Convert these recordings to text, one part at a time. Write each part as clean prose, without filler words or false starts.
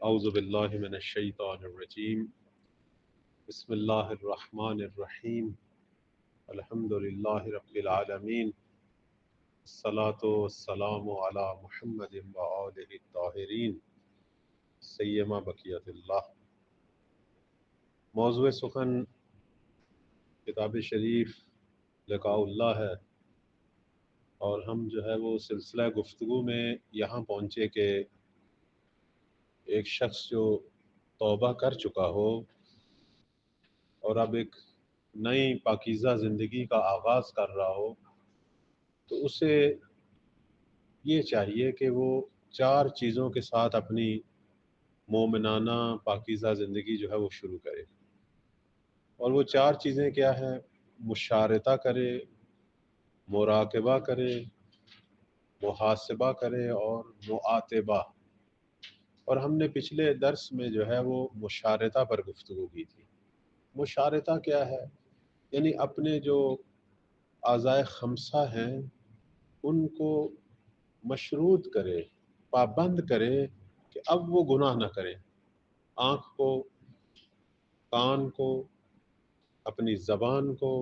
اعوذ باللہ من الشیطان الرجیم بسم اللہ الرحمن الرحیم الحمد للہ رب العالمین الصلاة والسلام علی محمد وآلہ الطاہرین سیما بقیت اللہ۔ موضوع سخن کتاب شریف لقاء اللہ ہے، اور ہم جو ہے وہ سلسلہ گفتگو میں یہاں پہنچے کہ ایک شخص جو توبہ کر چکا ہو اور اب ایک نئی پاکیزہ زندگی کا آغاز کر رہا ہو، تو اسے یہ چاہیے کہ وہ 4 چیزوں کے ساتھ اپنی مومنانہ پاکیزہ زندگی جو ہے وہ شروع کرے۔ اور وہ 4 چیزیں کیا ہیں؟ مشارطہ کرے، مراقبہ کرے، محاسبہ کرے اور معاتبہ۔ اور ہم نے پچھلے درس میں جو ہے وہ مشارطہ پر گفتگو کی تھی۔ مشارطہ کیا ہے؟ یعنی اپنے جو اعضائے خمسہ ہیں ان کو مشروط کرے، پابند کرے کہ اب وہ گناہ نہ کریں۔ آنکھ کو، کان کو، اپنی زبان کو،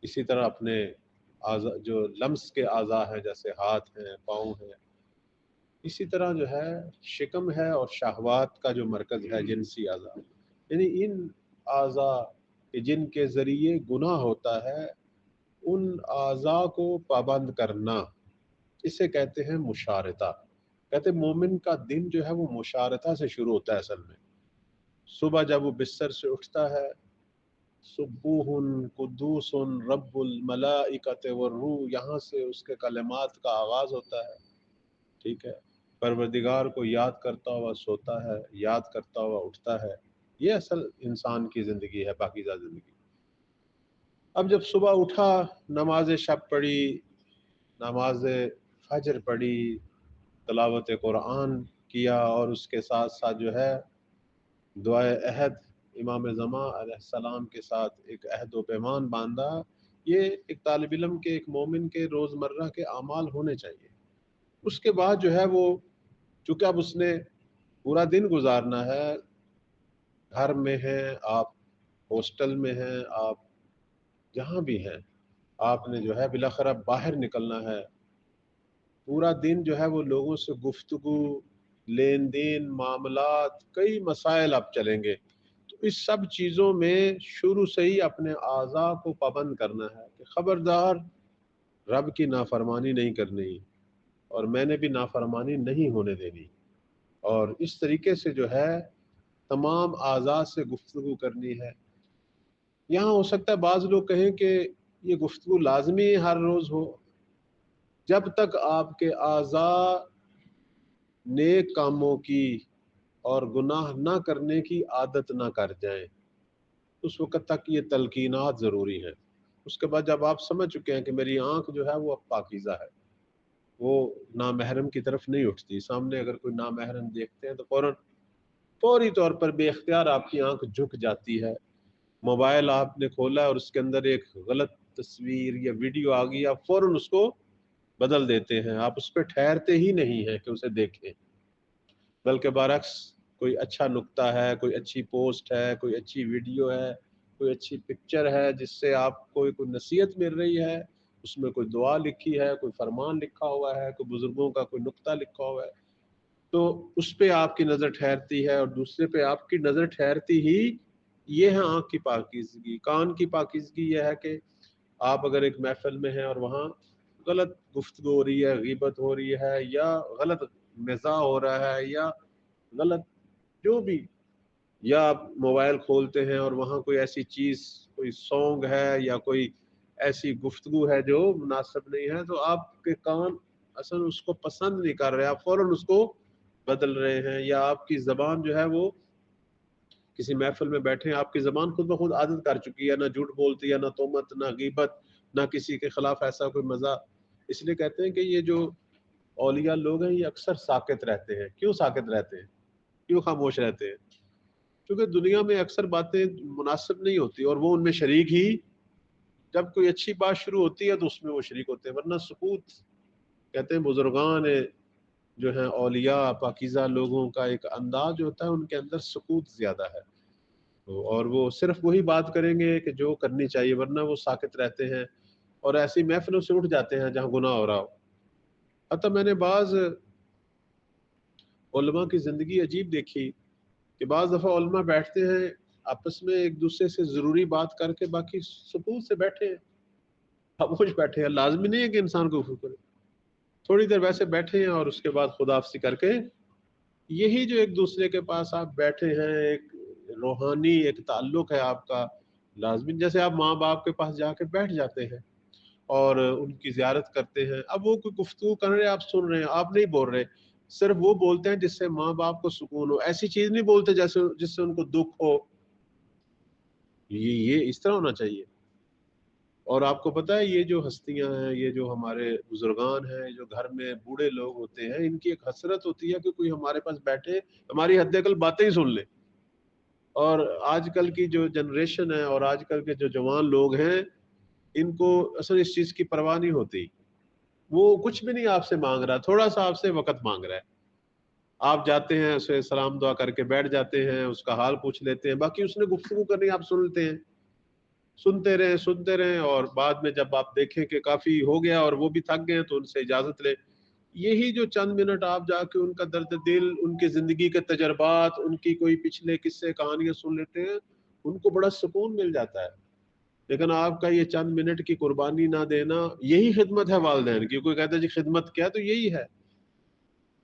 اسی طرح اپنے جو لمس کے اعضاء ہیں جیسے ہاتھ ہیں، پاؤں ہیں، اسی طرح جو ہے شکم ہے اور شہوات کا جو مرکز ہے جنسی اعضاء، یعنی ان اعضاء جن کے ذریعے گناہ ہوتا ہے ان اعضاء کو پابند کرنا، اسے کہتے ہیں مشارطہ۔ کہتے ہیں مومن کا دن جو ہے وہ مشارطہ سے شروع ہوتا ہے اصل میں۔ صبح جب وہ بستر سے اٹھتا ہے، سبوح قدوس رب الملائکۃ والروح، یہاں سے اس کے کلمات کا آغاز ہوتا ہے، ٹھیک ہے۔ پروردگار کو یاد کرتا ہوا سوتا ہے، یاد کرتا ہوا اٹھتا ہے۔ یہ اصل انسان کی زندگی ہے، پاکیزہ زندگی۔ اب جب صبح اٹھا، نماز شب پڑھی، نماز فجر پڑھی، تلاوت قرآن کیا، اور اس کے ساتھ ساتھ جو ہے دعائے عہد امام زمان علیہ السلام کے ساتھ ایک عہد و پیمان باندھا۔ یہ ایک طالب علم کے، ایک مومن کے روزمرہ کے اعمال ہونے چاہیے۔ اس کے بعد جو ہے وہ، چونکہ اب اس نے پورا دن گزارنا ہے، گھر میں ہیں آپ، ہاسٹل میں ہیں آپ، جہاں بھی ہیں آپ نے جو ہے بالاخرہ باہر نکلنا ہے۔ پورا دن جو ہے وہ لوگوں سے گفتگو، لین دین، معاملات، کئی مسائل اب چلیں گے۔ تو اس سب چیزوں میں شروع سے ہی اپنے اعضاء کو پابند کرنا ہے کہ خبردار رب کی نافرمانی نہیں کرنی، اور میں نے بھی نافرمانی نہیں ہونے دینی۔ اور اس طریقے سے جو ہے تمام اعضاء سے گفتگو کرنی ہے۔ یہاں ہو سکتا ہے بعض لوگ کہیں کہ یہ گفتگو لازمی ہر روز ہو۔ جب تک آپ کے اعضاء نیک کاموں کی اور گناہ نہ کرنے کی عادت نہ کر جائیں، اس وقت تک یہ تلقینات ضروری ہیں۔ اس کے بعد جب آپ سمجھ چکے ہیں کہ میری آنکھ جو ہے وہ اب پاکیزہ ہے، وہ نامحرم کی طرف نہیں اٹھتی، سامنے اگر کوئی نامحرم دیکھتے ہیں تو فوری طور پر بے اختیار آپ کی آنکھ جھک جاتی ہے۔ موبائل آپ نے کھولا اور اس کے اندر ایک غلط تصویر یا ویڈیو آ گئی، آپ فوراً اس کو بدل دیتے ہیں، آپ اس پہ ٹھہرتے ہی نہیں ہیں کہ اسے دیکھیں، بلکہ برعکس کوئی اچھا نکتہ ہے، کوئی اچھی پوسٹ ہے، کوئی اچھی ویڈیو ہے، کوئی اچھی پکچر ہے جس سے آپ کو کوئی نصیحت مل رہی ہے، اس میں کوئی دعا لکھی ہے، کوئی فرمان لکھا ہوا ہے، کوئی بزرگوں کا کوئی نکتہ لکھا ہوا ہے، تو اس پہ آپ کی نظر ٹھہرتی ہے، اور دوسرے پہ آپ کی نظر ٹھہرتی ہی یہ ہے آنکھ کی پاکیزگی۔ کان کی پاکیزگی یہ ہے کہ آپ اگر ایک محفل میں ہیں اور وہاں غلط گفتگو ہو رہی ہے، غیبت ہو رہی ہے، یا غلط مزاح ہو رہا ہے، یا غلط جو بھی، یا آپ موبائل کھولتے ہیں اور وہاں کوئی ایسی چیز، کوئی سانگ ہے یا کوئی ایسی گفتگو ہے جو مناسب نہیں ہے، تو آپ کے کان اصل اس کو پسند نہیں کر رہے، آپ فوراً اس کو بدل رہے ہیں۔ یا آپ کی زبان جو ہے وہ کسی محفل میں بیٹھے ہیں، آپ کی زبان خود بخود عادت کر چکی ہے، نہ جھوٹ بولتی ہے، نہ تہمت، نہ غیبت، نہ کسی کے خلاف ایسا کوئی مزاح۔ اس لیے کہتے ہیں کہ یہ جو اولیاء لوگ ہیں یہ اکثر ساکت رہتے ہیں۔ کیوں ساکت رہتے ہیں؟ کیوں خاموش رہتے ہیں؟ کیونکہ دنیا میں اکثر باتیں مناسب نہیں ہوتی اور وہ ان میں شریک ہی، جب کوئی اچھی بات شروع ہوتی ہے تو اس میں وہ شریک ہوتے ہیں، ورنہ سکوت، کہتے ہیں بزرگان جو ہیں اولیاء پاکیزہ لوگوں کا ایک انداز جو ہوتا ہے ان کے اندر سکوت زیادہ ہے، اور وہ صرف وہی بات کریں گے کہ جو کرنی چاہیے، ورنہ وہ ساکت رہتے ہیں اور ایسی محفلوں سے اٹھ جاتے ہیں جہاں گناہ ہو رہا ہو۔ حتیٰ میں نے بعض علماء کی زندگی عجیب دیکھی کہ بعض دفعہ علماء بیٹھتے ہیں آپس میں ایک دوسرے سے ضروری بات کر کے، باقی سکون سے بیٹھے ہیں، خاموش بیٹھے ہیں۔ لازمی نہیں ہے کہ انسان کو گفتگو کرے، تھوڑی دیر ویسے بیٹھے ہیں اور اس کے بعد خداحافظی کر کے یہی جو ایک دوسرے کے پاس آپ بیٹھے ہیں، ایک روحانی ایک تعلق ہے آپ کا لازمی، جیسے آپ ماں باپ کے پاس جا کے بیٹھ جاتے ہیں اور ان کی زیارت کرتے ہیں۔ اب وہ کوئی گفتگو کر رہے ہیں، آپ سن رہے ہیں، آپ نہیں بول رہے، صرف وہ بولتے ہیں جس سے ماں باپ کو سکون ہو، ایسی چیز نہیں بولتے جیسے جس سے ان کو دکھ ہو۔ یہ اس طرح ہونا چاہیے۔ اور آپ کو پتہ ہے یہ جو ہستیاں ہیں، یہ جو ہمارے بزرگان ہیں، جو گھر میں بوڑھے لوگ ہوتے ہیں، ان کی ایک حسرت ہوتی ہے کہ کوئی ہمارے پاس بیٹھے ہماری حد اقل باتیں ہی سن لے۔ اور آج کل کی جو جنریشن ہے اور آج کل کے جو جوان لوگ ہیں، ان کو اصل اس چیز کی پرواہ نہیں ہوتی۔ وہ کچھ بھی نہیں آپ سے مانگ رہا، تھوڑا سا آپ سے وقت مانگ رہا ہے، آپ جاتے ہیں اسے سلام دعا کر کے بیٹھ جاتے ہیں، اس کا حال پوچھ لیتے ہیں، باقی اس نے گفتگو کرنی آپ سنتے ہیں، سنتے رہیں اور بعد میں جب آپ دیکھیں کہ کافی ہو گیا اور وہ بھی تھک گئے تو ان سے اجازت لیں۔ یہی جو چند منٹ آپ جا کے ان کا درد دل، ان کی زندگی کے تجربات، ان کی کوئی پچھلے قصے کہانیاں سن لیتے ہیں، ان کو بڑا سکون مل جاتا ہے۔ لیکن آپ کا یہ چند منٹ کی قربانی نہ دینا، یہی خدمت ہے والدین کی۔ کوئی کہتا ہے جی خدمت کیا، تو یہی ہے۔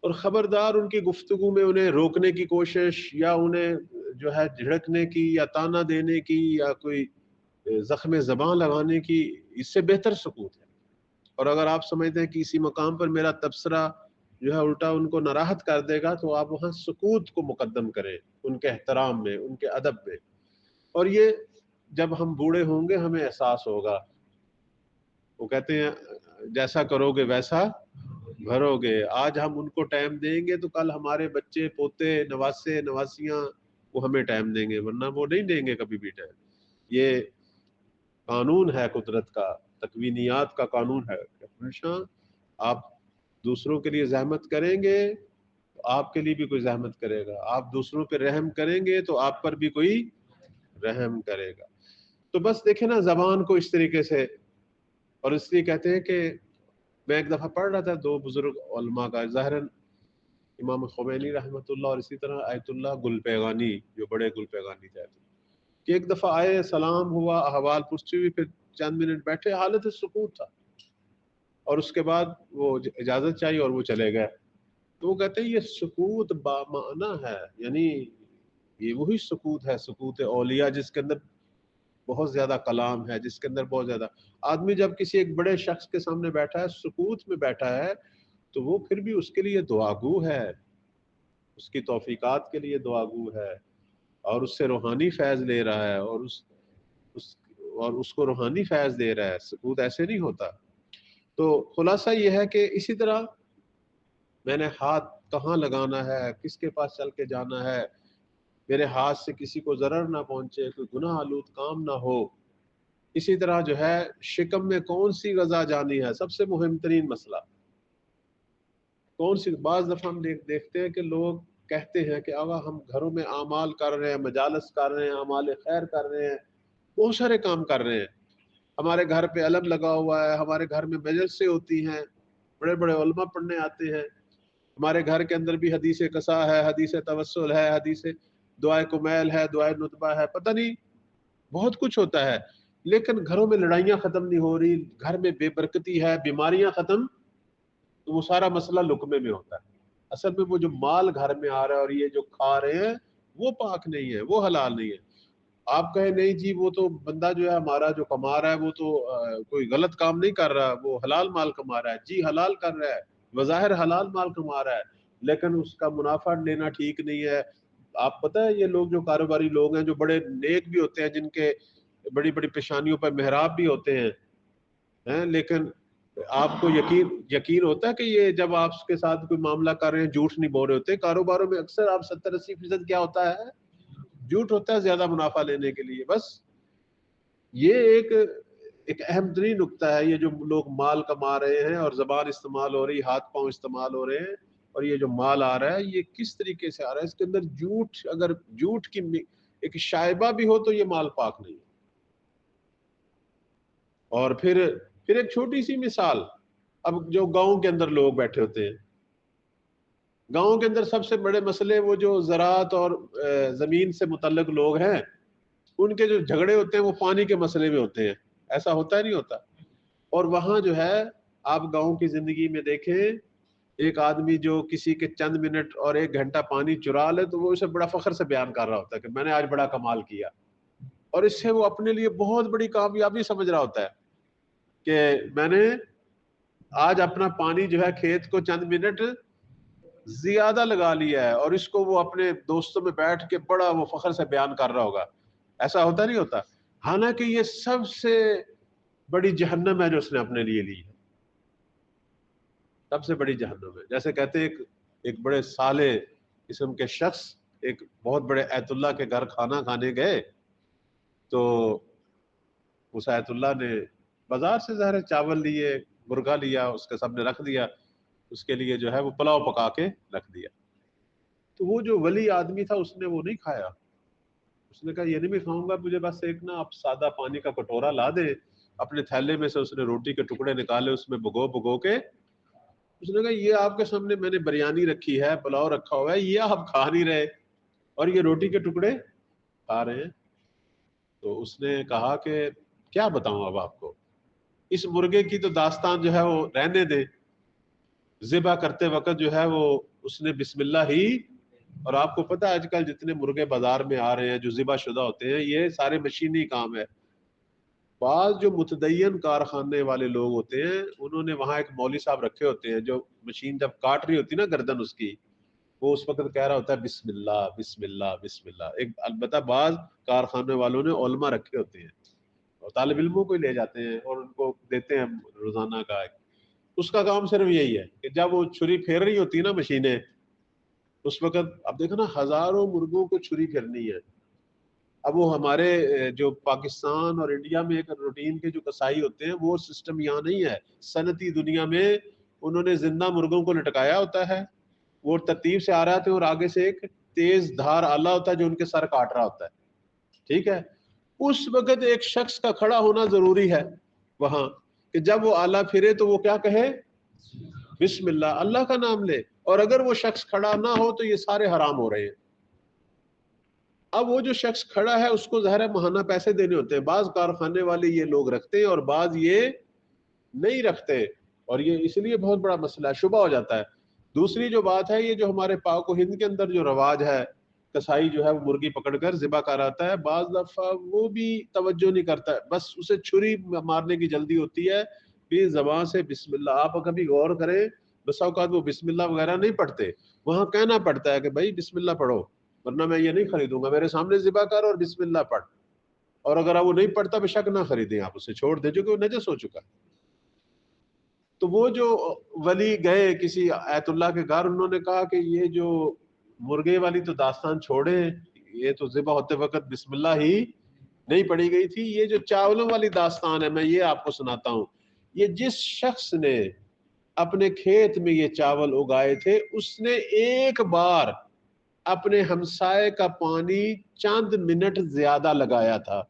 اور خبردار ان کی گفتگو میں انہیں روکنے کی کوشش یا انہیں جو ہے جھڑکنے کی یا تانا دینے کی یا کوئی زخم زبان لگانے کی، اس سے بہتر سکوت ہے۔ اور اگر آپ سمجھتے ہیں کہ اسی مقام پر میرا تبصرہ جو ہے الٹا ان کو ناراحت کر دے گا، تو آپ وہاں سکوت کو مقدم کریں، ان کے احترام میں، ان کے ادب میں۔ اور یہ جب ہم بوڑھے ہوں گے ہمیں احساس ہوگا۔ وہ کہتے ہیں جیسا کرو گے ویسا بھرو گے۔ آج ہم ان کو ٹائم دیں گے تو کل ہمارے بچے پوتے نواسے نواسیاں وہ ہمیں ٹائم دیں گے، ورنہ وہ نہیں دیں گے کبھی بھی ٹائم۔ یہ قانون ہے قدرت کا، تکوینیات کا قانون ہے کہ ہمیشہ آپ دوسروں کے لیے زحمت کریں گے تو آپ کے لیے بھی کوئی زحمت کرے گا، آپ دوسروں پہ رحم کریں گے تو آپ پر بھی کوئی رحم کرے گا۔ تو بس دیکھیں نا زبان کو اس طریقے سے۔ اور اس لیے کہتے ہیں کہ میں ایک دفعہ پڑھ رہا تھا دو بزرگ علماء کا، ظاہراً امام خمینی رحمۃ اللہ اور اسی طرح آیت اللہ گل پیغانی جو بڑے گل پیغانی تھے، کہ ایک دفعہ آئے، سلام ہوا، احوال پوچھتے ہوئے، پھر چند منٹ بیٹھے، حالت سکوت تھا، اور اس کے بعد وہ اجازت چاہیے اور وہ چلے گئے۔ تو وہ کہتے ہیں یہ سکوت بامعنی ہے، یعنی یہ وہی سکوت ہے، سکوت اولیاء، جس کے اندر بہت زیادہ کلام ہے، جس کے اندر بہت زیادہ۔ آدمی جب کسی ایک بڑے شخص کے سامنے بیٹھا ہے، سکوت میں بیٹھا ہے، تو وہ پھر بھی اس کے لیے دعاگو ہے، اس کی توفیقات کے لیے دعاگو ہے، اور اس سے روحانی فیض لے رہا ہے، اور اس کو روحانی فیض دے رہا ہے۔ سکوت ایسے نہیں ہوتا۔ تو خلاصہ یہ ہے کہ اسی طرح میں نے ہاتھ کہاں لگانا ہے، کس کے پاس چل کے جانا ہے، میرے ہاتھ سے کسی کو ضرر نہ پہنچے، کوئی گناہ آلود کام نہ ہو۔ اسی طرح جو ہے شکم میں کون سی غذا جانی ہے، سب سے مہم ترین مسئلہ کون سی۔ بعض دفعہ ہم دیکھتے ہیں کہ لوگ کہتے ہیں کہ آقا ہم گھروں میں اعمال کر رہے ہیں، مجالس کر رہے ہیں، اعمال خیر کر رہے ہیں، بہت سارے کام کر رہے ہیں، ہمارے گھر پہ علم لگا ہوا ہے، ہمارے گھر میں مجلسیں ہوتی ہیں، بڑے بڑے علماء پڑھنے آتے ہیں، ہمارے گھر کے اندر بھی حدیث قصا ہے، حدیث توسل ہے، حدیث دعائے کمیل ہے، دعائے نطبہ ہے، پتہ نہیں بہت کچھ ہوتا ہے، لیکن گھروں میں لڑائیاں ختم نہیں ہو رہی، گھر میں بے برکتی ہے، بیماریاں ختم، تو وہ سارا مسئلہ لقمے میں ہوتا ہے۔ اصل میں وہ جو مال گھر میں آ رہا ہے اور یہ جو کھا رہے ہیں وہ پاک نہیں ہے، وہ حلال نہیں ہے۔ آپ کہیں نہیں جی وہ تو بندہ جو ہے ہمارا جو کما رہا ہے وہ تو کوئی غلط کام نہیں کر رہا، وہ حلال مال کما رہا ہے، جی حلال کر رہا ہے، بظاہر حلال مال کما رہا ہے، لیکن اس کا منافع لینا ٹھیک نہیں ہے۔ آپ پتہ ہے یہ لوگ جو کاروباری لوگ ہیں جو بڑے نیک بھی ہوتے ہیں، جن کے بڑی بڑی پیشانیوں پر محراب بھی ہوتے ہیں، لیکن آپ کو یقین ہوتا ہے کہ یہ جب آپ کے ساتھ کوئی معاملہ کر رہے ہیں جھوٹ نہیں بول رہے ہوتے۔ کاروباروں میں اکثر آپ 70-80% کیا ہوتا ہے، جھوٹ ہوتا ہے زیادہ منافع لینے کے لیے۔ بس یہ ایک اہم ترین نقطہ ہے، یہ جو لوگ مال کما رہے ہیں اور زبان استعمال ہو رہی، ہاتھ پاؤں استعمال ہو رہے ہیں، اور یہ جو مال آ رہا ہے یہ کس طریقے سے آ رہا ہے، اس کے اندر جھوٹ، اگر جھوٹ کی ایک شائبہ بھی ہو تو یہ مال پاک نہیں ہے۔ اور پھر ایک چھوٹی سی مثال، اب جو گاؤں کے اندر لوگ بیٹھے ہوتے ہیں، گاؤں کے اندر سب سے بڑے مسئلے وہ جو زراعت اور زمین سے متعلق لوگ ہیں، ان کے جو جھگڑے ہوتے ہیں وہ پانی کے مسئلے میں ہوتے ہیں، ایسا ہوتا ہے نہیں ہوتا؟ اور وہاں جو ہے آپ گاؤں کی زندگی میں دیکھیں، ایک آدمی جو کسی کے چند منٹ اور 1 گھنٹہ پانی چرا لے تو وہ اسے بڑا فخر سے بیان کر رہا ہوتا ہے کہ میں نے آج بڑا کمال کیا، اور اس سے وہ اپنے لیے بہت بڑی کامیابی سمجھ رہا ہوتا ہے کہ میں نے آج اپنا پانی جو ہے کھیت کو چند منٹ زیادہ لگا لیا ہے، اور اس کو وہ اپنے دوستوں میں بیٹھ کے بڑا وہ فخر سے بیان کر رہا ہوگا۔ ایسا ہوتا نہیں ہوتا؟ حالانکہ یہ سب سے بڑی جہنم ہے جو اس نے اپنے لیے لی ہے، سب سے بڑی جہنم ہے۔ جیسے کہتے ہیں ایک بڑے صالح قسم کے شخص ایک بہت بڑے ایت اللہ کے گھر کھانا کھانے گئے، تو اس ایت اللہ نے بازار سے ظاہر چاول لیے، مرغا لیا، اس کے سب نے رکھ دیا، اس کے لیے جو ہے وہ پلاؤ پکا کے رکھ دیا۔ تو وہ جو ولی آدمی تھا اس نے وہ نہیں کھایا، اس نے کہا یہ نہیں میں کھاؤں گا، مجھے بس ایک نا آپ سادہ پانی کا کٹورا لا دیں۔ اپنے تھیلے میں سے اس نے روٹی کے ٹکڑے نکالے، اس میں بھگو کے اس نے کہا یہ آپ کے سامنے میں نے بریانی رکھی ہے، پلاؤ رکھا ہوا ہے، یہ آپ کھا نہیں رہے اور یہ روٹی کے ٹکڑے کھا رہے ہیں۔ تو اس نے کہا کہ کیا بتاؤں اب آپ کو، اس مرغے کی تو داستان جو ہے وہ رہنے دے، ذبح کرتے وقت جو ہے وہ اس نے بسم اللہ ہی، اور آپ کو پتہ ہے آج کل جتنے مرغے بازار میں آ رہے ہیں جو ذبح شدہ ہوتے ہیں یہ سارے مشینی کام ہے۔ بعض جو متدین کارخانے والے لوگ ہوتے ہیں انہوں نے وہاں ایک مولوی صاحب رکھے ہوتے ہیں جو مشین جب کاٹ رہی ہوتی نا گردن اس کی، وہ اس وقت کہہ رہا ہوتا ہے بسم اللہ بسم اللہ بسم اللہ۔ ایک البتہ بعض کارخانے والوں نے علماء رکھے ہوتے ہیں اور طالب علموں کو لے جاتے ہیں اور ان کو دیتے ہیں روزانہ کا، اس کا کام صرف یہی ہے کہ جب وہ چھری پھیر رہی ہوتی ہے نا مشینیں، اس وقت اب دیکھو نا ہزاروں مرغوں کو چھری پھرنی ہے۔ اب وہ ہمارے جو پاکستان اور انڈیا میں ایک روٹین کے جو کسائی ہوتے ہیں وہ سسٹم یہاں نہیں ہے، صنعتی دنیا میں انہوں نے زندہ مرغوں کو لٹکایا ہوتا ہے، وہ ترتیب سے آ رہا تھے اور آگے سے ایک تیز دھار آلہ ہوتا ہے جو ان کے سر کاٹ رہا ہوتا ہے، ٹھیک ہے؟ اس وقت ایک شخص کا کھڑا ہونا ضروری ہے وہاں کہ جب وہ آلہ پھرے تو وہ کیا کہے، بسم اللہ، اللہ کا نام لے، اور اگر وہ شخص کھڑا نہ ہو تو یہ سارے حرام ہو رہے ہیں۔ اب وہ جو شخص کھڑا ہے اس کو ظاہر ہے ماہانہ پیسے دینے ہوتے ہیں، بعض کارخانے والے یہ لوگ رکھتے ہیں اور بعض یہ نہیں رکھتے، اور یہ اس لیے بہت بڑا مسئلہ ہے، شبہ ہو جاتا ہے۔ دوسری جو بات ہے، یہ جو ہمارے پاک و ہند کے اندر جو رواج ہے، کسائی جو ہے وہ مرغی پکڑ کر ذبح کر آتا ہے، بعض دفعہ وہ بھی توجہ نہیں کرتا ہے، بس اسے چھری مارنے کی جلدی ہوتی ہے بھی زبان سے بسم اللہ۔ آپ کبھی غور کریں بس اوقات وہ بسم اللہ وغیرہ نہیں پڑھتے، وہاں کہنا پڑتا ہے کہ بھائی بسم اللہ پڑھو ورنہ میں یہ نہیں خریدوں گا، میرے سامنے ذبح کر اور بسم اللہ پڑھ، اور اگر وہ نہیں پڑھتا بے شک نہ خریدیں، آپ اسے چھوڑ دیں جو کہ وہ نجس ہو چکا۔ تو وہ جو ولی گئے کسی ایت اللہ کے گھر، انہوں نے کہا کہ یہ جو مرغے والی تو داستان چھوڑیں، یہ تو ذبح ہوتے وقت بسم اللہ ہی نہیں پڑھی گئی تھی، یہ جو چاولوں والی داستان ہے میں یہ آپ کو سناتا ہوں۔ یہ جس شخص نے اپنے کھیت میں یہ چاول اگائے تھے اس نے ایک بار اپنے ہمسائے کا پانی چند منٹ زیادہ لگایا تھا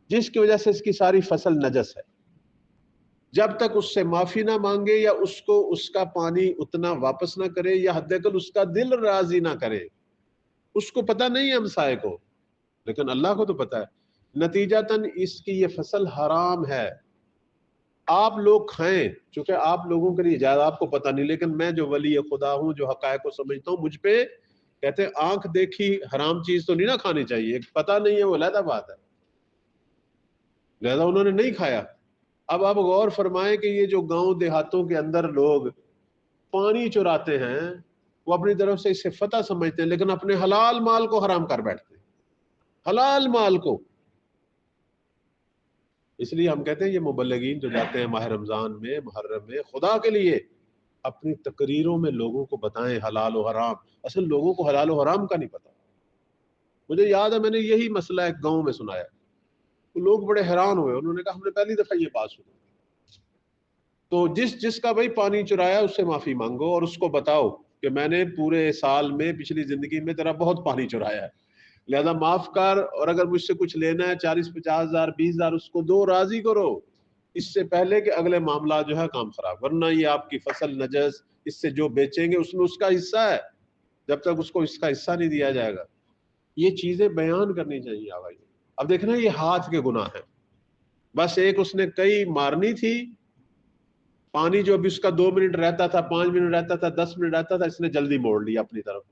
جس کی وجہ سے اس کی ساری فصل نجس ہے، جب تک اس سے معافی نہ مانگے یا اس کو اس کا پانی اتنا واپس نہ کرے یا حد اقل اس کا دل راضی نہ کرے، اس کو پتہ نہیں ہے ہمسائے کو، لیکن اللہ کو تو پتہ ہے، نتیجتاً اس کی یہ فصل حرام ہے۔ آپ لوگ کھائیں چونکہ آپ لوگوں کے لیے جائز، آپ کو پتہ نہیں، لیکن میں جو ولی خدا ہوں جو حقائق کو سمجھتا ہوں، مجھ پہ کہتے ہیں آنکھ دیکھی حرام چیز تو نہیں نہ کھانی چاہیے، پتہ نہیں ہے وہ علیحدہ بات ہے، لہذا انہوں نے نہیں کھایا۔ اب آپ غور فرمائیں کہ یہ جو گاؤں دیہاتوں کے اندر لوگ پانی چراتے ہیں وہ اپنی طرف سے اسے فتح سمجھتے ہیں لیکن اپنے حلال مال کو حرام کر بیٹھتے ہیں، حلال مال کو۔ اس لیے ہم کہتے ہیں یہ مبلغین جو جاتے ہیں ماہ رمضان میں محرم میں خدا کے لیے اپنی تقریروں میں لوگوں کو بتائیں حلال و حرام، اصل لوگوں کو حلال و حرام کا نہیں پتا۔ مجھے یاد ہے میں نے یہی مسئلہ ایک گاؤں میں سنایا، تو لوگ بڑے حیران ہوئے، انہوں نے کہا ہم نے پہلی دفعہ یہ بات سنی۔ تو جس کا بھائی پانی چرایا اس سے معافی مانگو اور اس کو بتاؤ کہ میں نے پورے سال میں پچھلی زندگی میں تیرا بہت پانی چرایا ہے، لہذا معاف کر، اور اگر مجھ سے کچھ لینا ہے 40-50 ہزار 20 ہزار اس کو دو، راضی کرو، اس سے پہلے کہ اگلے معاملات جو ہے کام خراب، ورنہ یہ آپ کی فصل نجس، اس سے جو بیچیں گے اس میں اس کا حصہ ہے، جب تک اس کو اس کا حصہ نہیں دیا جائے گا۔ یہ چیزیں بیان کرنی چاہیے آبائی۔ اب دیکھنا یہ ہاتھ کے گناہ ہیں، بس ایک اس نے کئی مارنی تھی، پانی جو بھی اس کا 2 منٹ رہتا تھا، 5 منٹ رہتا تھا، 10 منٹ رہتا تھا، اس نے جلدی موڑ لیا اپنی طرف۔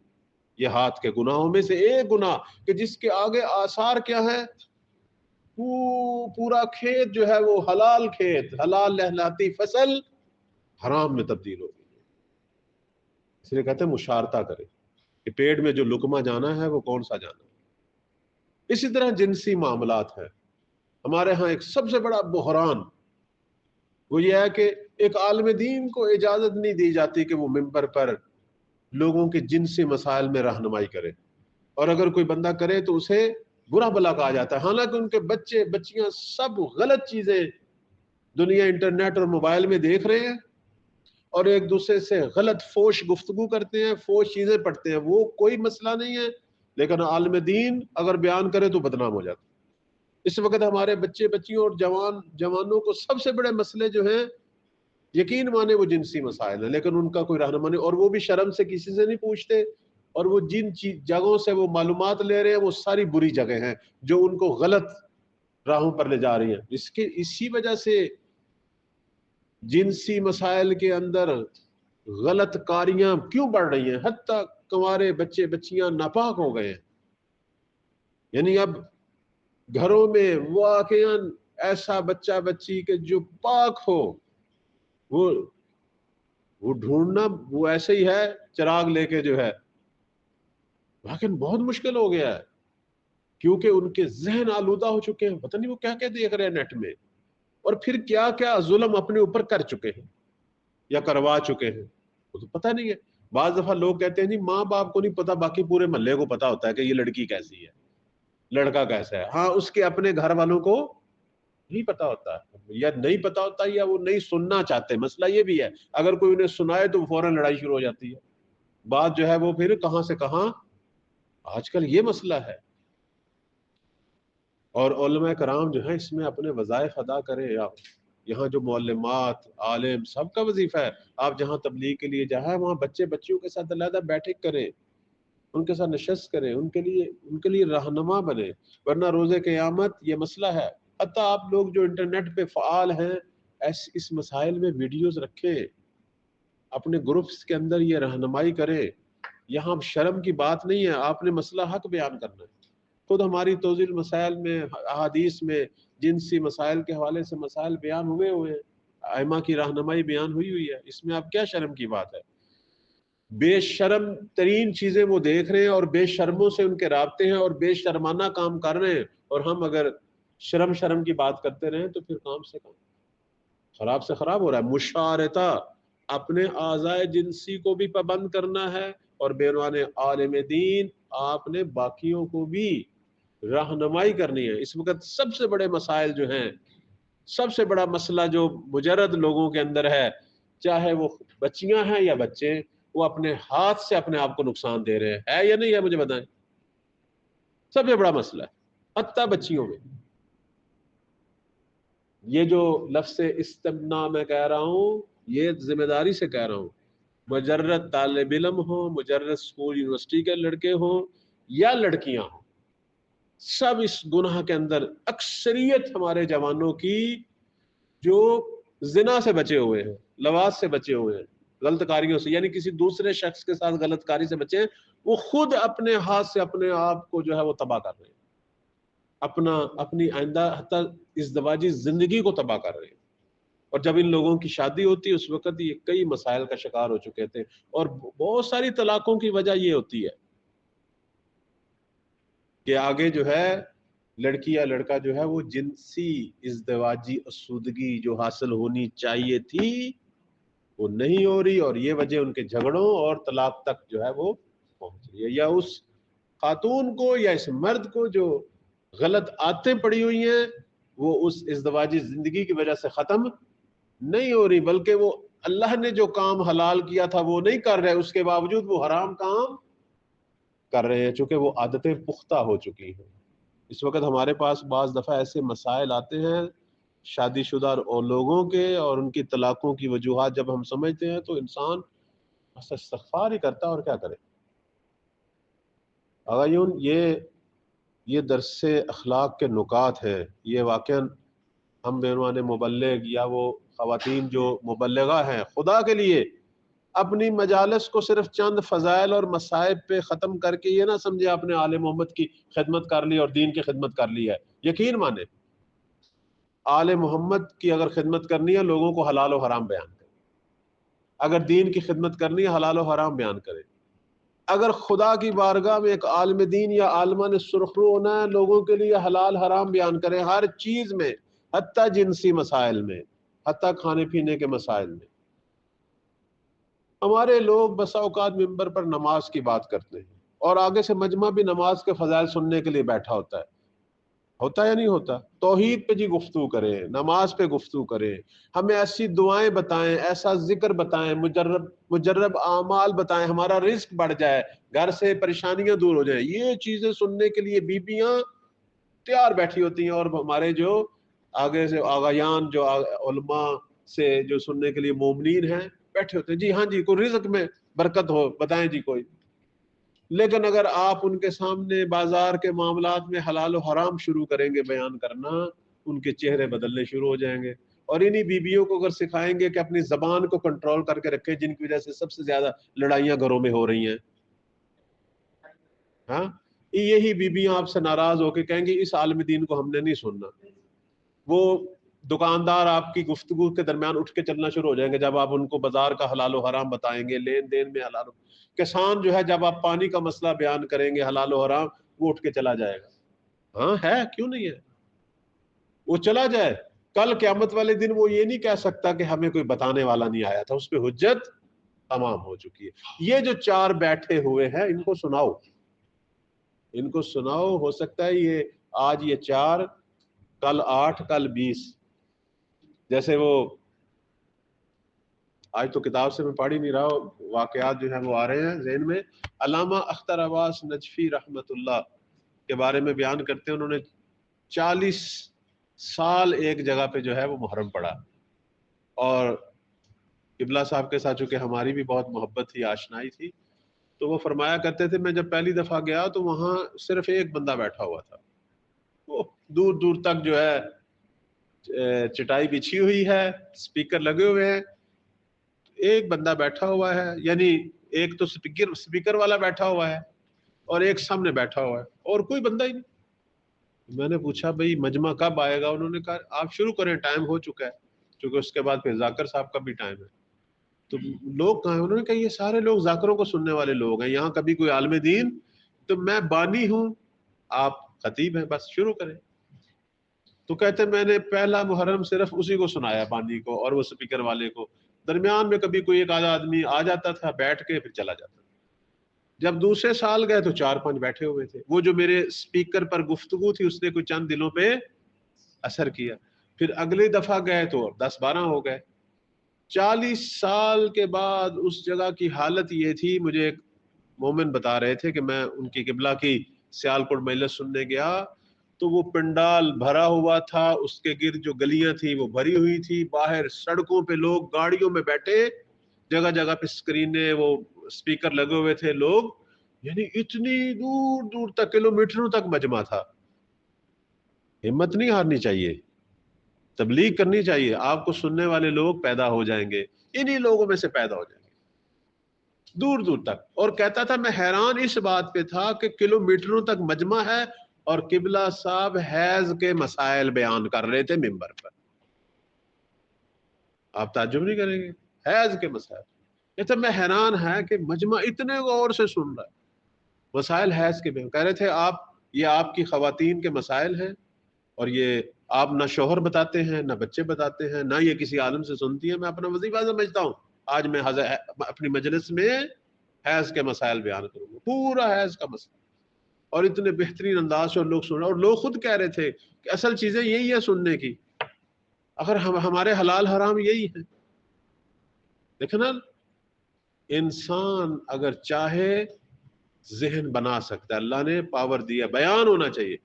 یہ ہاتھ کے گناہوں میں سے ایک گناہ کہ جس کے آگے آثار کیا ہے، پورا کھیت جو ہے وہ حلال کھیت، حلال لہلاتی فصل حرام میں تبدیل ہو گئی۔ اس لیے کہتے ہیں مشارطہ کرے کہ پیٹ میں جو لقمہ جانا ہے وہ کون سا جانا ہے۔ اسی طرح جنسی معاملات ہیں، ہمارے ہاں ایک سب سے بڑا بحران وہ یہ ہے کہ ایک عالم دین کو اجازت نہیں دی جاتی کہ وہ منبر پر لوگوں کے جنسی مسائل میں رہنمائی کرے، اور اگر کوئی بندہ کرے تو اسے برا بلا کہا جاتا ہے، حالانکہ ان کے بچے بچیاں سب غلط چیزیں دنیا انٹرنیٹ اور موبائل میں دیکھ رہے ہیں، اور ایک دوسرے سے غلط فوش گفتگو کرتے ہیں، فوش چیزیں پڑھتے ہیں، وہ کوئی مسئلہ نہیں ہے، لیکن عالم دین اگر بیان کرے تو بدنام ہو جاتا ہے۔ اس وقت ہمارے بچے بچیوں اور جوانوں کو سب سے بڑے مسئلے جو ہیں یقین مانے وہ جنسی مسائل ہیں، لیکن ان کا کوئی رہنما نہیں، اور وہ بھی شرم سے کسی سے نہیں پوچھتے، اور وہ جن جگہوں سے وہ معلومات لے رہے ہیں وہ ساری بری جگہ ہیں جو ان کو غلط راہوں پر لے جا رہی ہیں۔ اسی وجہ سے جنسی مسائل کے اندر غلط کاریاں کیوں بڑھ رہی ہیں، حتیٰ کنوارے بچے بچیاں ناپاک ہو گئے ہیں۔ یعنی اب گھروں میں واقعاً ایسا بچہ بچی کہ جو پاک ہو، وہ ڈھونڈنا وہ ایسے ہی ہے چراغ لے کے جو ہے، لیکن بہت مشکل ہو گیا ہے، کیونکہ ان کے ذہن آلودہ ہو چکے ہیں، پتہ نہیں وہ کیا کیا دیکھ رہے ہیں نیٹ میں، اور پھر کیا کیا ظلم اپنے اوپر کر چکے ہیں یا کروا چکے ہیں، وہ تو پتہ نہیں ہے۔ بعض دفعہ لوگ کہتے ہیں جی ماں باپ کو نہیں پتا، باقی پورے محلے کو پتا ہوتا ہے کہ یہ لڑکی کیسی ہے، لڑکا کیسا ہے، ہاں اس کے اپنے گھر والوں کو نہیں پتا ہوتا، یا نہیں پتا ہوتا یا وہ نہیں سننا چاہتے، مسئلہ یہ بھی ہے، اگر کوئی انہیں سنائے تو فوراً لڑائی شروع ہو جاتی ہے، بات جو ہے وہ پھر کہاں سے کہاں، آج کل یہ مسئلہ ہے۔ اور علماء کرام جو ہیں اس میں اپنے وظائف ادا کریں، یہاں جو معلمات عالم سب کا وظیفہ ہے، آپ جہاں تبلیغ کے لیے جائیں وہاں بچے بچیوں کے ساتھ علیحدہ بیٹھک کریں، ان کے ساتھ نشست کریں، ان کے لیے رہنما بنے، ورنہ روز قیامت یہ مسئلہ ہے۔ حتیٰ آپ لوگ جو انٹرنیٹ پہ فعال ہیں اس مسائل میں ویڈیوز رکھیں، اپنے گروپس کے اندر یہ رہنمائی کریں، یہاں شرم کی بات نہیں ہے، آپ نے مسئلہ حق بیان کرنا ہے۔ خود ہماری توضیح مسائل میں احادیث میں جنسی مسائل کے حوالے سے مسائل بیان ہوئے ہیں، ائمہ کی رہنمائی بیان ہوئی ہے، اس میں اب کیا شرم کی بات ہے؟ بے شرم ترین چیزیں وہ دیکھ رہے ہیں اور بے شرموں سے ان کے رابطے ہیں اور بے شرمانہ کام کر رہے ہیں، اور ہم اگر شرم کی بات کرتے رہیں تو پھر کام سے کام خراب سے خراب ہو رہا ہے۔ مشارطہ، اپنے اعضائے جنسی کو بھی پابند کرنا ہے، اور بعنوان عالم دین آپ نے باقیوں کو بھی رہنمائی کرنی ہے۔ اس وقت سب سے بڑے مسائل جو ہیں، سب سے بڑا مسئلہ جو مجرد لوگوں کے اندر ہے، چاہے وہ بچیاں ہیں یا بچے، وہ اپنے ہاتھ سے اپنے آپ کو نقصان دے رہے ہیں، ہے یا نہیں ہے مجھے بتائیں؟ سب سے بڑا مسئلہ ہے، حتیٰ بچیوں میں۔ یہ جو لفظ استمنا میں کہہ رہا ہوں، یہ ذمہ داری سے کہہ رہا ہوں، مجرد طالب علم ہوں، مجرد اسکول یونیورسٹی کے لڑکے ہوں یا لڑکیاں ہوں، سب اس گناہ کے اندر، اکثریت ہمارے جوانوں کی جو زنا سے بچے ہوئے ہیں، لواط سے بچے ہوئے ہیں، غلط کاریوں سے، یعنی کسی دوسرے شخص کے ساتھ غلط کاری سے بچے ہیں، وہ خود اپنے ہاتھ سے اپنے آپ کو جو ہے وہ تباہ کر رہے ہیں، اپنی آئندہ حتی ازدواجی زندگی کو تباہ کر رہے ہیں۔ اور جب ان لوگوں کی شادی ہوتی ہے اس وقت یہ کئی مسائل کا شکار ہو چکے تھے، اور بہت ساری طلاقوں کی وجہ یہ ہوتی ہے کہ آگے جو ہے لڑکی یا لڑکا جو ہے وہ جنسی ازدواجی اسودگی جو حاصل ہونی چاہیے تھی وہ نہیں ہو رہی، اور یہ وجہ ان کے جھگڑوں اور طلاق تک جو ہے وہ پہنچ رہی ہے، یا اس خاتون کو یا اس مرد کو جو غلط عادتیں پڑی ہوئی ہیں وہ اس ازدواجی زندگی کی وجہ سے ختم نہیں ہو رہی، بلکہ وہ اللہ نے جو کام حلال کیا تھا وہ نہیں کر رہے، اس کے باوجود وہ حرام کام کر رہے ہیں، چونکہ وہ عادتیں پختہ ہو چکی ہیں۔ اس وقت ہمارے پاس بعض دفعہ ایسے مسائل آتے ہیں شادی شدہ اور لوگوں کے، اور ان کی طلاقوں کی وجوہات جب ہم سمجھتے ہیں تو انسان بس استغفار ہی کرتا ہے، اور کیا کرے۔ اغیون یہ درس اخلاق کے نکات ہیں، یہ واقعاً ہم بعنوان مبلغ یا وہ خواتین جو مبلغہ ہیں، خدا کے لیے اپنی مجالس کو صرف چند فضائل اور مصائب پہ ختم کر کے یہ نہ سمجھے آپ نے آل محمد کی خدمت کر لی اور دین کی خدمت کر لی ہے۔ یقین مانے آل محمد کی اگر خدمت کرنی ہے، لوگوں کو حلال و حرام بیان کرے، اگر دین کی خدمت کرنی ہے حلال و حرام بیان کرے، اگر خدا کی بارگاہ میں ایک عالم دین یا عالمان سرخرو ہونا ہے، لوگوں کے لیے حلال حرام بیان کرے، ہر چیز میں، حتیٰ جنسی مسائل میں، حتیٰ کھانے پینے کے مسائل میں۔ ہمارے لوگ بسا اوقات ممبر پر نماز کی بات کرتے ہیں اور آگے سے مجمع بھی نماز کے فضائل سننے کے لیے بیٹھا ہوتا ہے یا نہیں ہوتا؟ توحید پہ جی گفتگو کریں، نماز پہ گفتگو کریں، ہمیں ایسی دعائیں بتائیں، ایسا ذکر بتائیں، مجرب اعمال بتائیں، ہمارا رزق بڑھ جائے، گھر سے پریشانیاں دور ہو جائیں۔ یہ چیزیں سننے کے لیے بیبیاں تیار بیٹھی ہوتی ہیں، اور ہمارے جو آگے سے آغایان جو علماء سے جو سننے کے لیے مومنین ہیں بیٹھے ہوتے ہیں، جی ہاں جی کوئی رزق میں برکت ہو بتائیں جی کوئی۔ لیکن اگر آپ ان کے سامنے بازار کے معاملات میں حلال و حرام شروع کریں گے بیان کرنا، ان کے چہرے بدلنے شروع ہو جائیں گے۔ اور انہی بیویوں کو اگر سکھائیں گے کہ اپنی زبان کو کنٹرول کر کے رکھیں، جن کی وجہ سے سب سے زیادہ لڑائیاں گھروں میں ہو رہی ہیں، ہاں یہی بیویاں آپ سے ناراض ہو کے کہیں گی اس عالم دین کو ہم نے نہیں سننا۔ وہ دکاندار آپ کی گفتگو کے درمیان اٹھ کے چلنا شروع ہو جائیں گے جب آپ ان کو بازار کا حلال و حرام بتائیں گے، لین دین میں حلال و کسان جو ہے جب آپ پانی کا مسئلہ بیان کریں گے حلال و حرام، وہ اٹھ کے چلا جائے گا۔ ہاں ہے، کیوں نہیں ہے، وہ چلا جائے۔ کل قیامت والے دن وہ یہ نہیں کہہ سکتا کہ ہمیں کوئی بتانے والا نہیں آیا تھا، اس پہ حجت تمام ہو چکی ہے۔ یہ جو چار بیٹھے ہوئے ہیں ان کو سناؤ، ان کو سناؤ، ہو سکتا ہے یہ آج یہ 4، کل 8، کل 20، جیسے وہ آج تو کتاب سے میں پڑھ ہی نہیں رہا، واقعات جو ہیں وہ آ رہے ہیں ذہن میں۔ علامہ اختر عباس نجفی رحمت اللہ کے بارے میں بیان کرتے ہیں، انہوں نے 40 سال ایک جگہ پہ جو ہے وہ محرم پڑھا، اور قبلہ صاحب کے ساتھ چونکہ ہماری بھی بہت محبت تھی، آشنائی تھی، تو وہ فرمایا کرتے تھے میں جب پہلی دفعہ گیا تو وہاں صرف ایک بندہ بیٹھا ہوا تھا، وہ دور دور تک جو ہے چٹائی بچھی ہوئی ہے، اسپیکر لگے ہوئے ہیں، ایک بندہ بیٹھا ہوا ہے، یعنی ایک تو اسپیکر والا بیٹھا ہوا ہے اور ایک سامنے بیٹھا ہوا ہے، اور کوئی بندہ ہی نہیں۔ میں نے پوچھا بھئی مجمع کب آئے گا؟ انہوں نے کہا آپ شروع کریں، ٹائم ہو چکا ہے، چونکہ اس کے بعد پھر ذاکر صاحب کا بھی ٹائم ہے۔ تو لوگ کہاں ہیں؟ انہوں نے کہا یہ سارے لوگ ذاکروں کو سننے والے لوگ ہیں، یہاں کبھی کوئی عالم دین، تو میں بانی ہوں، آپ خطیب ہیں، بس شروع کریں۔ تو کہتے میں نے پہلا محرم صرف اسی کو سنایا، بانی کو اور وہ اسپیکر والے کو، درمیان میں کبھی کوئی ایک آدھا آدمی آ جاتا تھا، بیٹھ کے پھر چلا جاتا تھا۔ جب دوسرے سال گئے تو 4-5 بیٹھے ہوئے تھے، وہ جو میرے اسپیکر پر گفتگو تھی اس نے کوئی چند دلوں پہ اثر کیا۔ پھر اگلی دفعہ گئے تو 10-12 ہو گئے۔ 40 سال کے بعد اس جگہ کی حالت یہ تھی، مجھے ایک مومن بتا رہے تھے کہ میں ان کی قبلہ کی سیالکوٹ مجلس سننے گیا تو وہ پنڈال بھرا ہوا تھا، اس کے گرد جو گلیاں تھی وہ بھری ہوئی تھی، باہر سڑکوں پہ لوگ گاڑیوں میں بیٹھے، جگہ جگہ پہ سکرینیں وہ سپیکر لگے ہوئے تھے، لوگ یعنی اتنی دور دور تک کلومیٹروں تک مجمع تھا۔ ہمت نہیں ہارنی چاہیے، تبلیغ کرنی چاہیے، آپ کو سننے والے لوگ پیدا ہو جائیں گے، انہی لوگوں میں سے پیدا ہو جائیں گے دور دور تک۔ اور کہتا تھا میں حیران اس بات پہ تھا کہ کلومیٹروں تک مجمع ہے اور قبلہ صاحب حیض کے مسائل بیان کر رہے تھے ممبر پر۔ آپ تعجب نہیں کریں گے، حیض کے مسائل۔ کہتا میں حیران ہے کہ مجمع اتنے غور سے سن رہا ہے، مسائل حیض کے بیان کہہ رہے تھے۔ یہ آپ کی خواتین کے مسائل ہیں، اور یہ آپ نہ شوہر بتاتے ہیں، نہ بچے بتاتے ہیں، نہ یہ کسی عالم سے سنتی ہے، میں اپنا وظیفہ سمجھتا ہوں آج میں اپنی مجلس میں حیض کے مسائل بیان کروں گا، پورا حیض کا مسئلہ، اور اتنے بہترین انداز سے لوگ سن رہے، اور لوگ خود کہہ رہے تھے کہ اصل چیزیں یہی ہے سننے کی، اگر ہمارے حلال حرام یہی ہیں۔ دیکھیں نا، انسان اگر چاہے ذہن بنا سکتا ہے، اللہ نے پاور دیا، بیان ہونا چاہیے.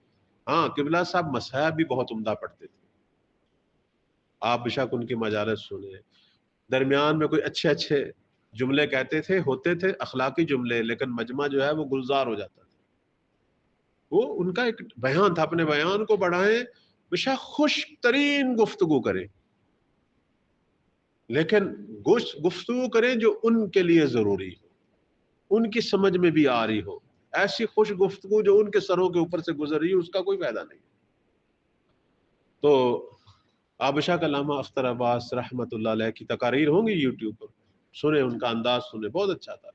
ہاں قبلہ صاحب مصاحب بھی بہت عمدہ پڑھتے تھے، آپ بے شک ان کی مجالس سنیں، درمیان میں کوئی اچھے اچھے جملے کہتے تھے، ہوتے تھے اخلاقی جملے، لیکن مجمع جو ہے وہ گلزار ہو جاتا تھا. وہ ان کا ایک بیان تھا، اپنے بیان کو بڑھائیں، بے شک خوش ترین گفتگو کریں، لیکن گفتگو کریں جو ان کے لیے ضروری ہو، ان کی سمجھ میں بھی آ رہی ہو. ایسی خوش گفتگو جو ان کے سروں کے اوپر سے گزر رہی ہے اس کا کوئی فائدہ نہیں. تو آبشاہ کا علامہ اختر عباس رحمۃ اللہ علیہ کی تقاریر ہوں گی یوٹیوب پر، سنیں ان کا انداز سنیں، بہت اچھا تھا.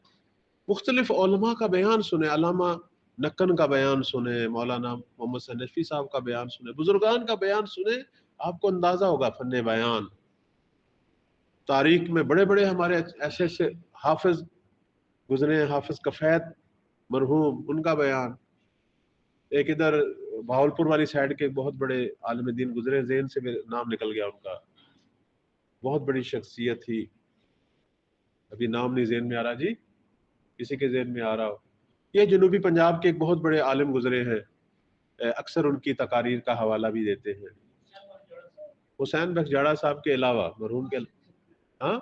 مختلف علماء کا بیان سنیں، علامہ نکن کا بیان سنیں، مولانا محمد سنفی صاحب کا بیان سنیں، بزرگان کا بیان سنیں، آپ کو اندازہ ہوگا فن بیان. تاریخ میں بڑے بڑے ہمارے ایسے ایسے حافظ گزرے ہیں، حافظ کفیت مرحوم، ان کا بیان. ایک ادھر بہاولپور والی سائڈ کے بہت بڑے عالم دین گزرے، ذہن سے میرے نام نکل گیا ان کا، بہت بڑی شخصیت تھی، ابھی نام نہیں ذہن میں آ رہا جی، کسی کے ذہن میں آ رہا ہو. یہ جنوبی پنجاب کے ایک بہت بڑے عالم گزرے ہیں، اکثر ان کی تقاریر کا حوالہ بھی دیتے ہیں. حسین بخش جاڑا صاحب کے علاوہ مرحوم کے، ہاں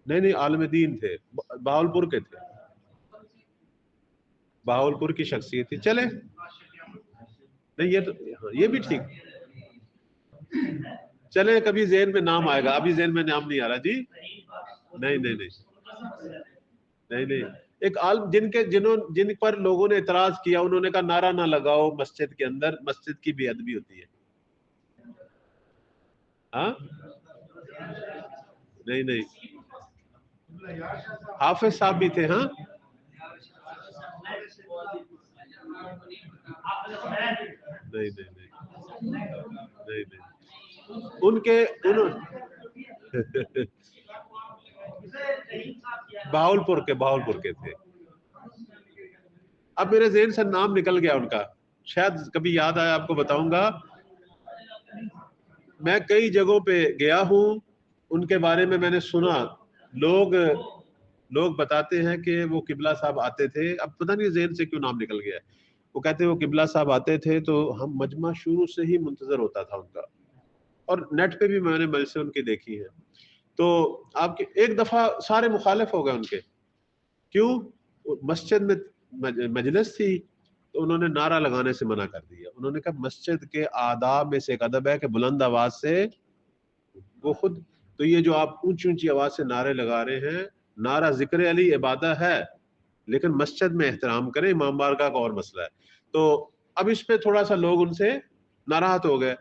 نہیں عالم دین تھے، بہاولپور کے تھے، بہاولپور کی شخصیت تھی. چلے نہیں یہ تو یہ بھی ٹھیک، چلے کبھی ذہن میں نام آئے گا، ابھی ذہن میں نام نہیں آ رہا جی. نہیں ایک عالم جن پر لوگوں نے اعتراض کیا، انہوں نے کہا نعرہ نہ لگاؤ مسجد کے اندر، مسجد کی بے ادبی ہوتی ہے. ہاں نہیں حافظ صاحب بھی تھے. ہاں نہیں ان کے بہاولپور کے تھے. اب میرے ذہن سے نام نکل گیا ان کا، شاید کبھی یاد آیا آپ کو بتاؤں گا. میں کئی جگہوں پہ گیا ہوں، ان کے بارے میں نے سنا، لوگ بتاتے ہیں کہ وہ قبلہ صاحب آتے تھے، اب پتہ نہیں ذہن سے کیوں نام نکل گیا ہے، وہ کہتے ہیں وہ قبلہ صاحب آتے تھے تو ہم مجمع شروع سے ہی منتظر ہوتا تھا ان کا، اور نیٹ پہ بھی میں نے مجلسیں ان کی دیکھی ہیں. تو آپ کے ایک دفعہ سارے مخالف ہو گئے ان کے، کیوں؟ مسجد میں مجلس تھی تو انہوں نے نعرہ لگانے سے منع کر دیا. انہوں نے کہا مسجد کے آداب میں سے ایک ادب ہے کہ بلند آواز سے، وہ خود تو یہ جو آپ اونچی اونچی آواز سے نعرے لگا رہے ہیں، نعرہ ذکر علی عبادہ ہے، لیکن مسجد میں احترام کریں، امام بارگاہ کا اور مسئلہ ہے. تو اب اس پہ تھوڑا سا لوگ ان سے ناراض ہو گئے.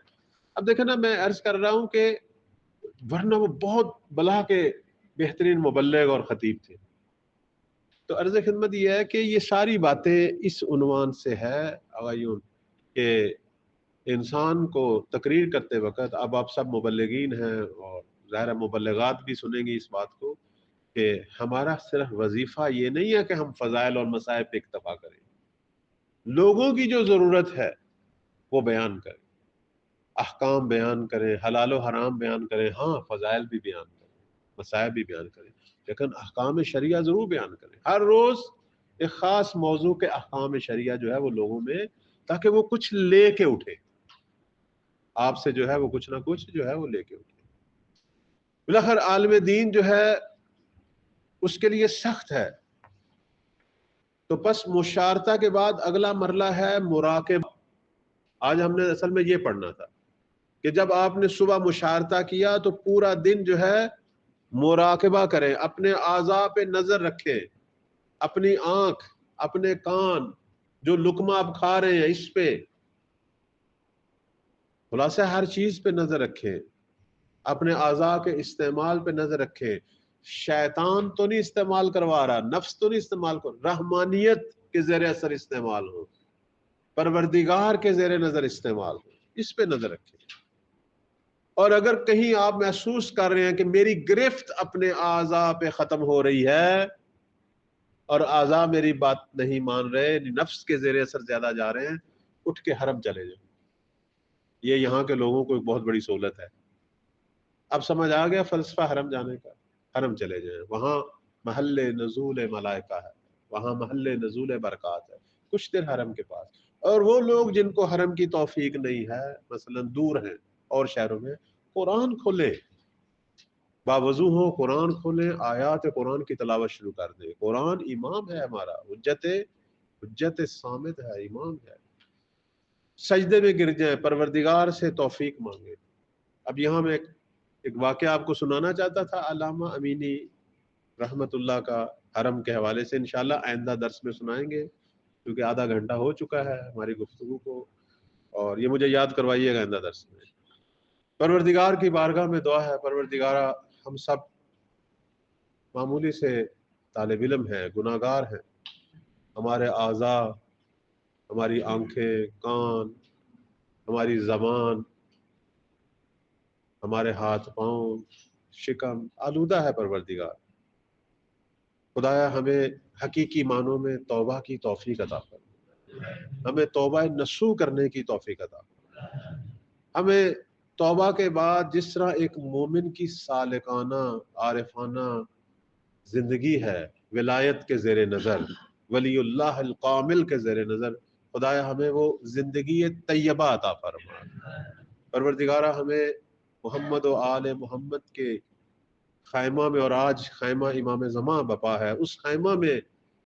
اب دیکھیں نا، میں عرض کر رہا ہوں کہ ورنہ وہ بہت بلا کے بہترین مبلغ اور خطیب تھے. تو عرض خدمت یہ ہے کہ یہ ساری باتیں اس عنوان سے ہے آغایون، کہ انسان کو تقریر کرتے وقت، اب آپ سب مبلغین ہیں اور ظاہر مبلغات بھی سنیں گی اس بات کو، کہ ہمارا صرف وظیفہ یہ نہیں ہے کہ ہم فضائل اور مصائب پہ اکتفا کریں، لوگوں کی جو ضرورت ہے وہ بیان کریں، احکام بیان کریں، حلال و حرام بیان کریں، ہاں فضائل بھی بیان کریں، مصائب بھی بیان کریں، لیکن احکام شریعہ ضرور بیان کریں. ہر روز ایک خاص موضوع کے احکام شریعہ جو ہے وہ لوگوں میں، تاکہ وہ کچھ لے کے اٹھے، آپ سے جو ہے وہ کچھ نہ کچھ جو ہے وہ لے کے اٹھے. بالاخر عالم دین جو ہے اس کے لیے سخت ہے. تو پس مشارطہ کے بعد اگلا مرحلہ ہے مراقبہ. آج ہم نے اصل میں یہ پڑھنا تھا کہ جب آپ نے صبح مشارطہ کیا تو پورا دن جو ہے مراقبہ کریں، اپنے اعضاء پہ نظر رکھیں، اپنی آنکھ، اپنے کان، جو لقمہ آپ کھا رہے ہیں اس پہ، خلاصہ ہر چیز پہ نظر رکھیں، اپنے اعضاء کے استعمال پہ نظر رکھیں. شیطان تو نہیں استعمال کروا رہا، نفس تو نہیں استعمال کر، رحمانیت کے زیر اثر استعمال ہو، پروردگار کے زیر نظر استعمال ہو، اس پہ نظر رکھیں. اور اگر کہیں آپ محسوس کر رہے ہیں کہ میری گرفت اپنے اعضاء پہ ختم ہو رہی ہے اور اعضاء میری بات نہیں مان رہے، نفس کے زیر اثر زیادہ جا رہے ہیں، اٹھ کے حرم چلے جائیں. یہ یہاں کے لوگوں کو ایک بہت بڑی سہولت ہے. اب سمجھ آ گیا فلسفہ حرم جانے کا؟ حرم چلے جائیں، وہاں محل نزول ملائکہ ہے، وہاں محل نزول برکات ہے، کچھ دیر حرم کے پاس۔ اور وہ لوگ جن کو حرم کی توفیق نہیں ہے، مثلا دور ہیں اور شہروں میں، قرآن کھولیں، باوضو ہو قرآن کھولیں، آیات قرآن کی تلاوت شروع کر دیں۔ قرآن امام ہے ہمارا، حجت صامت ہے، امام ہے۔ سجدے میں گر جائیں، پروردگار سے توفیق مانگیں۔ اب یہاں میں ایک واقعہ آپ کو سنانا چاہتا تھا علامہ امینی رحمت اللہ کا، حرم کے حوالے سے، انشاءاللہ آئندہ درس میں سنائیں گے، کیونکہ آدھا گھنٹہ ہو چکا ہے ہماری گفتگو کو، اور یہ مجھے یاد کروائیے گا آئندہ درس میں۔ پروردگار کی بارگاہ میں دعا ہے، پروردگارہ ہم سب معمولی سے طالب علم ہیں، گناہ گار ہیں، ہمارے اعضاء، ہماری آنکھیں، کان، ہماری زبان، ہمارے ہاتھ پاؤں، شکم آلودہ ہے پروردگار۔ خدایا ہمیں حقیقی معنوں میں توبہ کی توفیق عطا فرما، ہمیں توبہ نصوح کرنے کی توفیق عطا فرما۔ ہمیں توبہ کے بعد جس طرح ایک مومن کی سالکانہ عارفانہ زندگی ہے، ولایت کے زیر نظر، ولی اللہ القامل کے زیر نظر، خدایا ہمیں وہ زندگی طیبہ عطا فرما۔ پروردگارہ ہمیں محمد و آل محمد کے خیمہ میں، اور آج خیمہ امام زمان بپا ہے، اس خیمہ میں